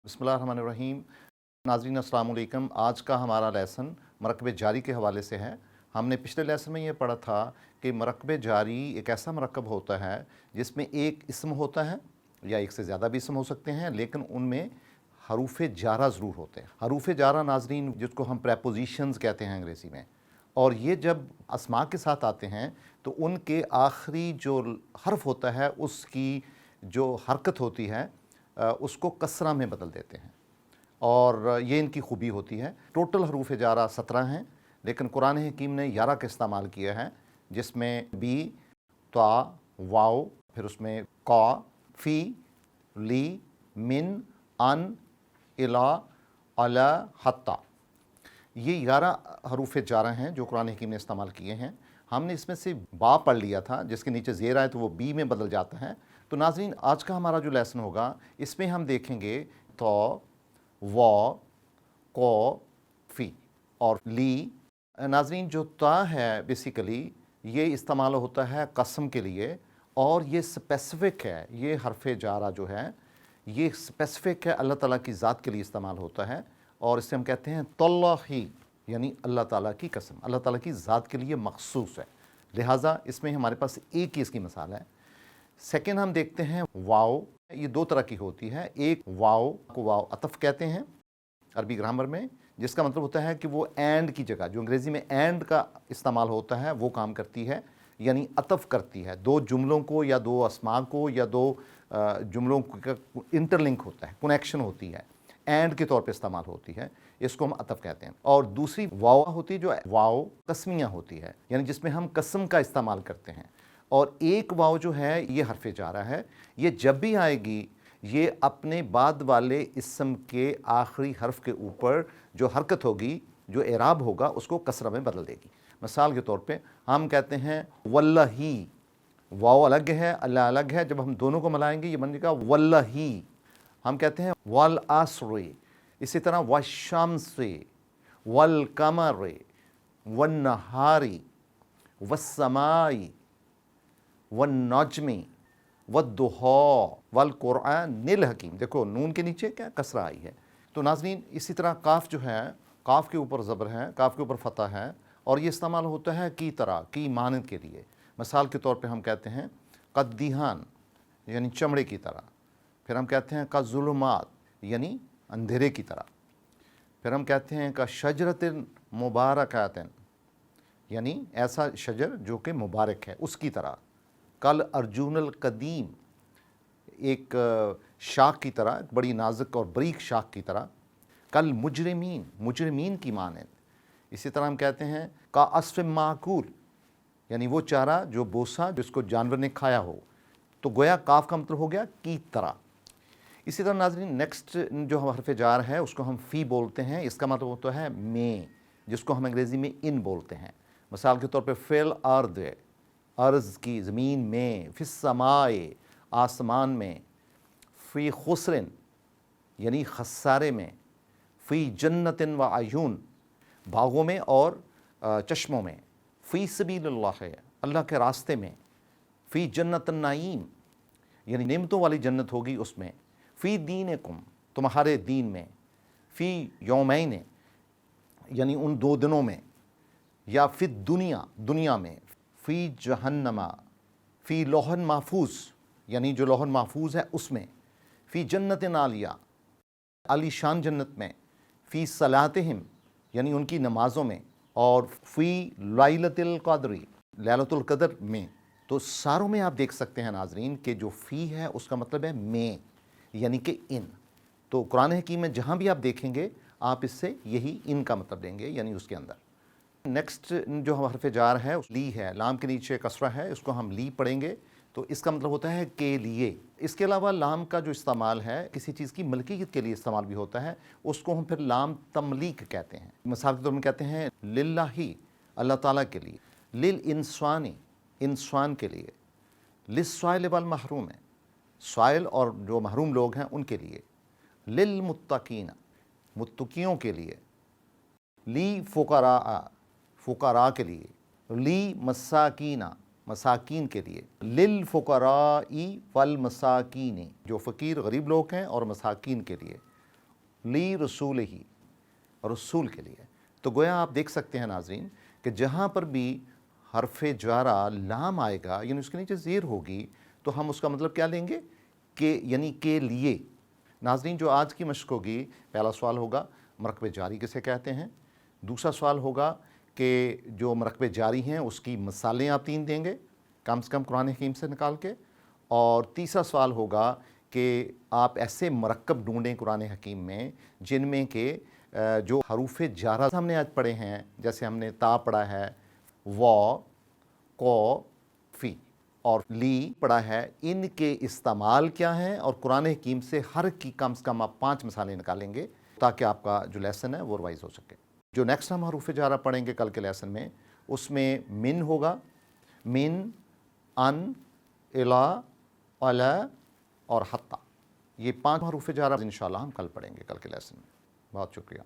बिस्मिल्लाहिर्रहमानिर्रहीम। नाज़रीन अस्सलाम वालेकुम। आज का हमारा लेसन मरकब जारी के हवाले से है। हमने पिछले लेसन में ये पढ़ा था कि मरकब जारी एक ऐसा मरकब होता है जिसमें एक इसम होता है या एक से ज़्यादा भी इसम हो सकते हैं, लेकिन उनमें हरूफ जारा ज़रूर होते हैं। हरूफ जारा नाज़रीन जिसको हम प्रेपोजिशंस कहते हैं अंग्रेज़ी में, और ये जब अस्मा के साथ आते हैं तो उनके आखिरी जो हर्फ होता है उसकी जो हरकत होती है उसको कसरा में बदल देते हैं, और ये इनकी खूबी होती है। टोटल हरूफ जारा 17 हैं, लेकिन कुरान हकीम ने 11 का इस्तेमाल किया है, जिसमें बी, ता, वाव, फिर उसमें का, फ़ी, ली, मिन, अन, इला, अला, हत्ता। ये 11 हरूफ जारा हैं जो कुरान हकीम ने इस्तेमाल किए हैं। हमने इसमें से बा पढ़ लिया था, जिसके नीचे ज़ेर आए तो वो बी में बदल जाता है। तो नाज़रीन आज का हमारा जो लेसन होगा इसमें हम देखेंगे तो, वा, को, फ़ी और ली। नाज़रीन जो ता है बेसिकली ये इस्तेमाल होता है कसम के लिए, और ये स्पेसिफ़िक है। ये हरफ जारा जो है ये स्पेसिफ़िक है, अल्लाह ताला की ज़ात के लिए इस्तेमाल होता है, और इससे हम कहते हैं तल्लाही, यानी अल्लाह ताला की कसम, अल्लाह ताला की ज़ात के लिए मखसूस है। लिहाजा इसमें हमारे पास एक ही इसकी मिसाल है। सेकेंड हम देखते हैं वाव। ये दो तरह की होती है। एक वाव को वाव अतफ़ कहते हैं अरबी ग्रामर में, जिसका मतलब होता है कि वो एंड की जगह, जो अंग्रेज़ी में एंड का इस्तेमाल होता है, वो काम करती है, यानी अतफ़ करती है। दो जुमलों को या दो अस्मा को या दो जुमलों का इंटरलिंक होता है, कनेक्शन होती है, एंड के तौर पे इस्तेमाल होती है, इसको हम अतफ़ कहते हैं। और दूसरी वाव होती है जो वाव कस्मिया होती है, यानी जिसमें हम कसम का इस्तेमाल करते हैं। और एक वाव जो है ये हरफ जारा है। ये जब भी आएगी ये अपने बाद वाले इसम के आखिरी हर्फ के ऊपर जो हरकत होगी, जो एराब होगा, उसको कसरा में बदल देगी। मिसाल के तौर पे हम कहते हैं वल्लाही, वाव अलग है, अल्लाह अलग है, जब हम दोनों को मिलाएंगे ये बन जाएगा वल्लाही। हम कहते हैं वल आसरी, इसी तरह वशामसी, वल कमरी, वन नहारी, वस्समाई, वन नजमी, वद्दुहा, वल कुरआनिल हकीम। देखो नून के नीचे क्या कसरा आई है। तो नाज़रीन इसी तरह काफ जो है, काफ के ऊपर ज़बर है, काफ के ऊपर फ़तह है, और ये इस्तेमाल होता है की तरह, की मानद के लिए। मिसाल के तौर पे हम कहते हैं कद्दिहान, यानी चमड़े की तरह। फिर हम कहते हैं का ज़ुलुमात, यानी अंधेरे की तरह। फिर हम कहते हैं का शजरतिन मुबारकातिन, यानी ऐसा शजर जो कि मुबारक है, उसकी तरह। कल अर्जुनल कदीम, एक शाख की तरह, एक बड़ी नाजुक और बरीक शाख की तरह। कल मुजरिमीन, मुजरिमीन की मानद। इसी तरह हम कहते हैं का अस्फ़ माकूल, यानी वो चारा जो बोसा जिसको जानवर ने खाया हो। तो गोया काफ का मतलब हो गया की तरह। इसी तरह नाज़रीन नेक्स्ट जो हरफ जार है उसको हम फ़ी बोलते हैं। इसका मतलब होता है में, जिसको हम अंग्रेज़ी में इन बोलते हैं। मिसाल के तौर पे फ़िल अर्द, अर्ज़ की, ज़मीन में, फ़िस्समाए, आसमान में, फ़ी खुसरिन, यानी खसारे में, फ़ी जन्नतिन व अयून, बागों में और चश्मों में, फ़ी सबीलिल्लाह, अल्लाह के रास्ते में, फ़ी जन्नतिन नईम, यानी नेमतों वाली जन्नत होगी उसमें, फ़ी दीनिकुम, तुम्हारे दीन में, फ़ी यौमैन, यानी उन दो दिनों में, या फ़ी दुनिया, दुनिया में, फ़ी जहन्नमा, फ़ी लौहन महफूज, यानी जो लौहन महफूज है उसमें, फ़ी जन्नतिन आलिया, आलीशान जन्नत में, फ़ी सलातिहिम, यानी उनकी नमाज़ों में, और फ़ी लैलतुल क़द्री, लैलतुल क़द्र में। तो सारों में आप देख सकते हैं नाज़रीन कि जो फ़ी है उसका मतलब है में, यानी कि इन। तो कुरान हकीम में जहाँ भी आप देखेंगे आप इससे यही इन का मतलब देंगे, यानी उसके अंदर। नेक्स्ट जो हरफ जार है उस ली है, लाम के नीचे कसरा है, उसको हम ली पढ़ेंगे। तो इसका मतलब होता है के लिए। इसके अलावा लाम का जो इस्तेमाल है किसी चीज़ की मलकियत के लिए इस्तेमाल भी होता है, उसको हम फिर लाम तमलीक कहते हैं। मिसाल के तौर में कहते हैं लिल्लाही, अल्लाह ताला के लिए, लिल इंसानी, इंसान के लिए, लिस्साइल वल महरूम, साइल और जो महरूम लोग हैं उनके लिए, लिल मुत्तकीना, मुत्तकियों के लिए, ली फ़ुक़रा, फ़ुक़रा के लिए, ली मसाकीना, मसाकीन के लिए, लिल फ़ुक़राई वल मसाकीन, जो फ़कीर गरीब लोग हैं और मसाकीन के लिए, ली रसूल ही, रसूल के लिए। तो गोया आप देख सकते हैं नाज़रीन कि जहाँ पर भी हरफ जारा लाम आएगा यानी उसके नीचे ज़ेर होगी तो हम उसका मतलब क्या लेंगे कि यानी के लिए। नाज़रीन जो आज की मश्क होगी, पहला सवाल होगा मरकब जारी किसे कहते हैं, दूसरा सवाल होगा कि जो मरकब जारी हैं उसकी मिसालें आप 3 देंगे कम से कम कुरान हकीम से निकाल के, और तीसरा सवाल होगा कि आप ऐसे मरकब ढूंढें कुरान हकीम में जिनमें के जो हरूफ जारा हमने आज पढ़े हैं, जैसे हमने ता पढ़ा है, व, को, फ़ी और ली पढ़ा है, इनके इस्तेमाल क्या हैं और कुरान हकीम से हर की कम से कम आप 5 मिसालें निकालेंगे ताकि आपका जो लेसन है वो रिवाइज हो सके। जो नेक्स्ट हम हरूफ जारा पढ़ेंगे कल के लेसन में, उसमें मिन होगा, मिन, अन, इला, अला और हत्ता, ये 5 हरूफ जारा इंशाअल्लाह हम कल पढ़ेंगे कल के लेसन में। बहुत शुक्रिया।